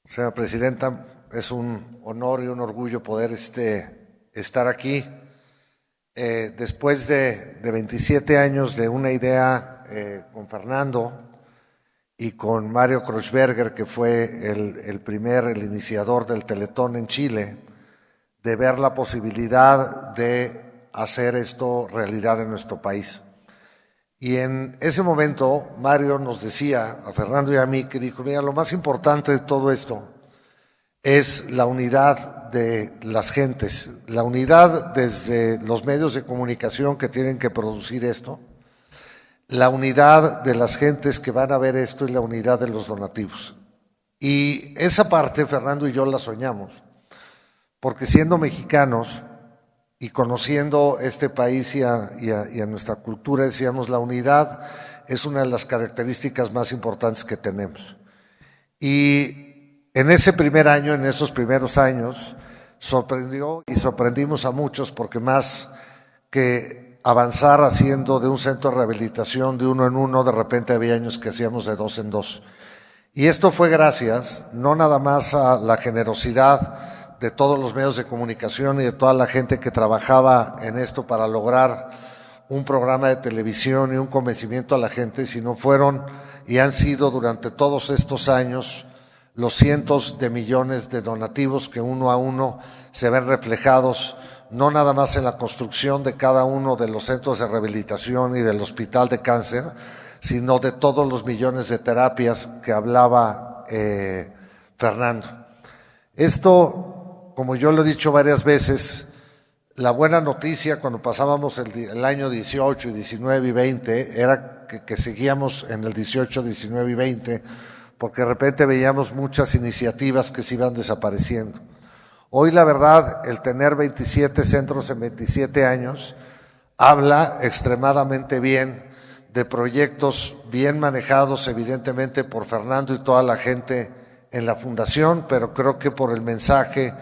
Señora Presidenta, es un honor y un orgullo poder estar aquí después de 27 años de una idea con Fernando y con Mario Kreuzberger, que fue el iniciador del Teletón en Chile, de ver la posibilidad de hacer esto realidad en nuestro país. Y en ese momento Mario nos decía a Fernando y a mí que dijo, mira, lo más importante de todo esto es la unidad de las gentes, la unidad desde los medios de comunicación que tienen que producir esto, la unidad de las gentes que van a ver esto y la unidad de los donativos. Y esa parte Fernando y yo la soñamos, porque siendo mexicanos y conociendo este país y a nuestra cultura, decíamos, la unidad es una de las características más importantes que tenemos. Y en ese primer año, en esos primeros años, sorprendió y sorprendimos a muchos, porque más que avanzar haciendo de un centro de rehabilitación de uno en uno, de repente había años que hacíamos de dos en dos. Y esto fue gracias no nada más a la generosidad de todos los medios de comunicación y de toda la gente que trabajaba en esto para lograr un programa de televisión y un convencimiento a la gente, sino fueron y han sido durante todos estos años los cientos de millones de donativos que uno a uno se ven reflejados, no nada más en la construcción de cada uno de los centros de rehabilitación y del hospital de cáncer, sino de todos los millones de terapias que hablaba Fernando. Esto, como yo lo he dicho varias veces, la buena noticia cuando pasábamos el año 18 y 19 y 20 era que seguíamos en el 18, 19 y 20, porque de repente veíamos muchas iniciativas que se iban desapareciendo. Hoy la verdad, el tener 27 centros en 27 años habla extremadamente bien de proyectos bien manejados evidentemente por Fernando y toda la gente en la fundación, pero creo que por el mensaje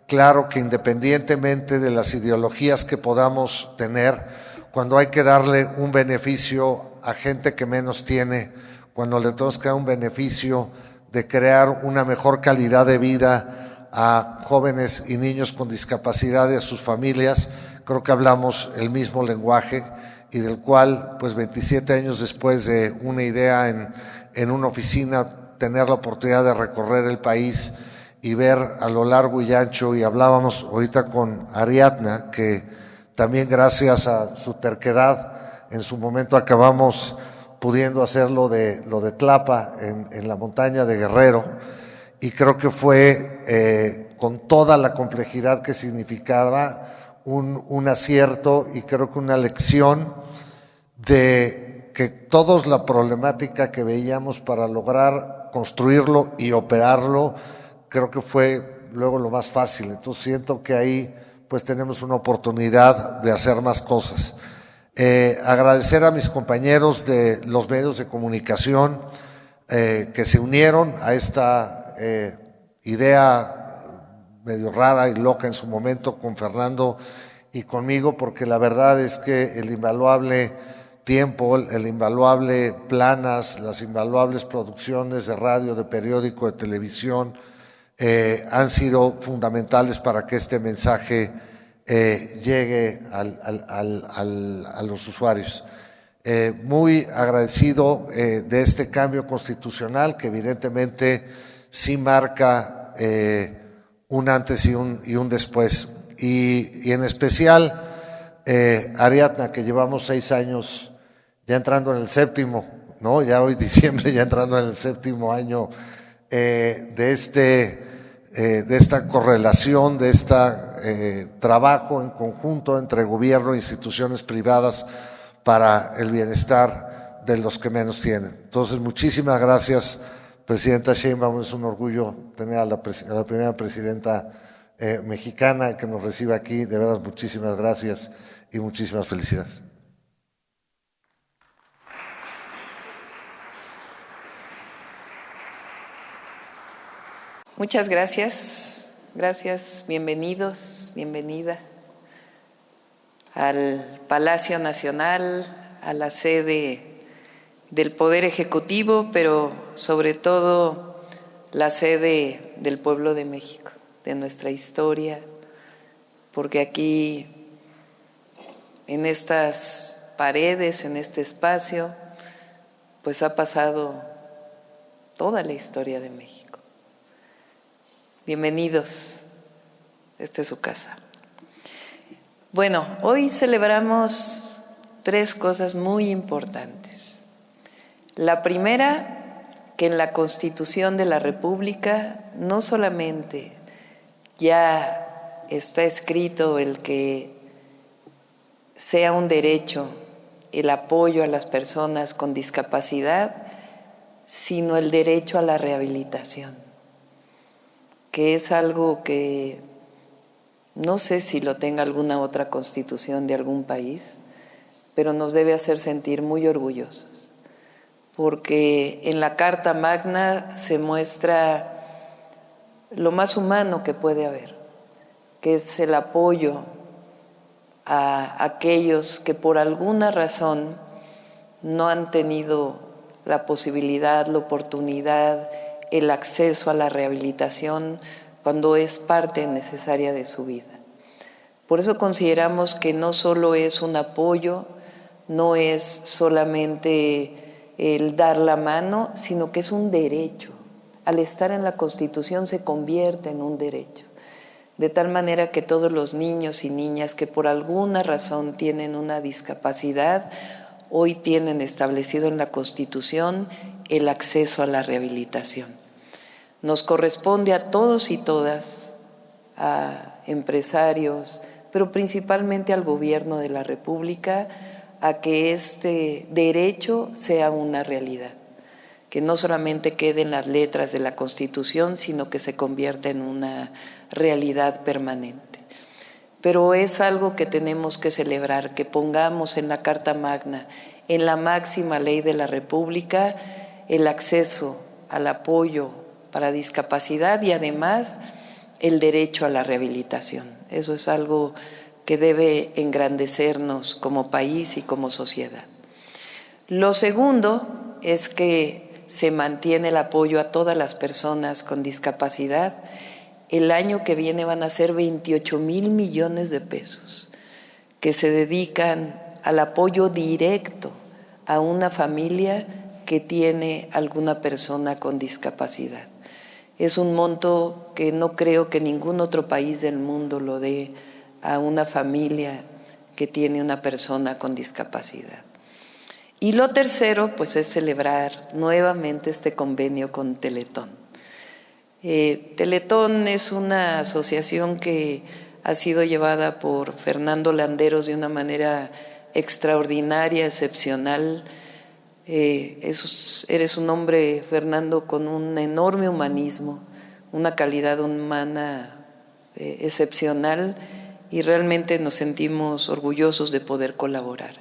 claro que independientemente de las ideologías que podamos tener, cuando hay que darle un beneficio a gente que menos tiene, cuando le tenemos que dar un beneficio de crear una mejor calidad de vida a jóvenes y niños con discapacidad y a sus familias, creo que hablamos el mismo lenguaje y del cual, pues 27 años después de una idea en una oficina, tener la oportunidad de recorrer el país y ver a lo largo y ancho, y hablábamos ahorita con Ariadna, que también gracias a su terquedad, en su momento acabamos pudiendo hacer lo de Tlapa en la montaña de Guerrero, y creo que fue con toda la complejidad que significaba un acierto y creo que una lección de que toda la problemática que veíamos para lograr construirlo y operarlo, creo que fue luego lo más fácil. Entonces siento que ahí pues tenemos una oportunidad de hacer más cosas. Agradecer a mis compañeros de los medios de comunicación que se unieron a esta idea medio rara y loca en su momento con Fernando y conmigo, porque la verdad es que el invaluable tiempo, el invaluable planas, las invaluables producciones de radio, de periódico, de televisión, han sido fundamentales para que este mensaje llegue a los usuarios. Muy agradecido de este cambio constitucional que evidentemente sí marca un antes y un después. Y en especial Ariadna, que llevamos 6 años ya entrando en el 7º, ¿no? Ya hoy diciembre ya entrando en el 7º año de esta correlación, de este trabajo en conjunto entre gobierno e instituciones privadas para el bienestar de los que menos tienen. Entonces, muchísimas gracias, Presidenta Sheinbaum. Es un orgullo tener a la primera presidenta mexicana que nos recibe aquí. De verdad, muchísimas gracias y muchísimas felicidades. Muchas gracias, bienvenidos, bienvenida al Palacio Nacional, a la sede del Poder Ejecutivo, pero sobre todo la sede del pueblo de México, de nuestra historia, porque aquí, en estas paredes, en este espacio, pues ha pasado toda la historia de México. Bienvenidos, esta es su casa. Bueno, hoy celebramos 3 cosas muy importantes. La primera, que en la Constitución de la República no solamente ya está escrito el que sea un derecho el apoyo a las personas con discapacidad, sino el derecho a la rehabilitación, que es algo que no sé si lo tenga alguna otra constitución de algún país, pero nos debe hacer sentir muy orgullosos, porque en la Carta Magna se muestra lo más humano que puede haber, que es el apoyo a aquellos que por alguna razón no han tenido la posibilidad, la oportunidad, el acceso a la rehabilitación cuando es parte necesaria de su vida. Por eso consideramos que no solo es un apoyo, no es solamente el dar la mano, sino que es un derecho. Al estar en la Constitución se convierte en un derecho. De tal manera que todos los niños y niñas que por alguna razón tienen una discapacidad, hoy tienen establecido en la Constitución el acceso a la rehabilitación. Nos corresponde a todos y todas, a empresarios, pero principalmente al gobierno de la República, a que este derecho sea una realidad, que no solamente quede en las letras de la Constitución, sino que se convierta en una realidad permanente. Pero es algo que tenemos que celebrar, que pongamos en la Carta Magna, en la máxima ley de la República, el acceso al apoyo para discapacidad y además el derecho a la rehabilitación. Eso es algo que debe engrandecernos como país y como sociedad. Lo segundo es que se mantiene el apoyo a todas las personas con discapacidad. El año que viene van a ser 28,000 millones de pesos que se dedican al apoyo directo a una familia que tiene alguna persona con discapacidad. Es un monto que no creo que ningún otro país del mundo lo dé a una familia que tiene una persona con discapacidad. Y lo tercero, pues, es celebrar nuevamente este convenio con Teletón. Teletón es una asociación que ha sido llevada por Fernando Landeros de una manera extraordinaria, excepcional. Eres un hombre, Fernando, con un enorme humanismo, una calidad humana excepcional, y realmente nos sentimos orgullosos de poder colaborar.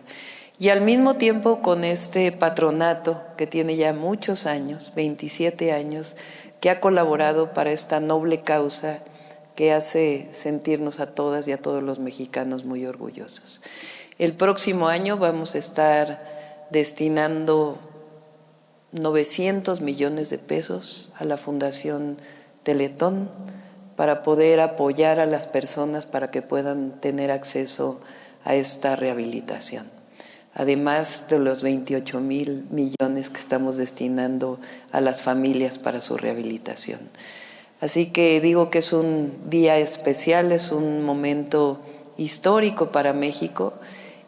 Y al mismo tiempo con este patronato que tiene ya muchos años, 27 años, que ha colaborado para esta noble causa que hace sentirnos a todas y a todos los mexicanos muy orgullosos. El próximo año vamos a estar destinando 900 millones de pesos a la Fundación Teletón para poder apoyar a las personas para que puedan tener acceso a esta rehabilitación, además de los 28,000 millones que estamos destinando a las familias para su rehabilitación. Así que digo que es un día especial, es un momento histórico para México,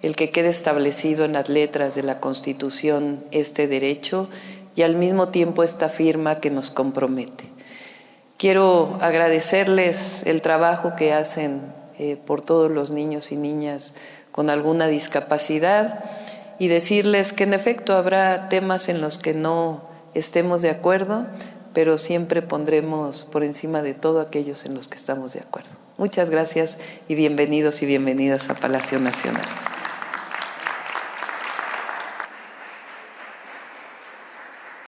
el que quede establecido en las letras de la Constitución este derecho y al mismo tiempo esta firma que nos compromete. Quiero agradecerles el trabajo que hacen por todos los niños y niñas con alguna discapacidad y decirles que en efecto habrá temas en los que no estemos de acuerdo, pero siempre pondremos por encima de todo aquellos en los que estamos de acuerdo. Muchas gracias y bienvenidos y bienvenidas a Palacio Nacional.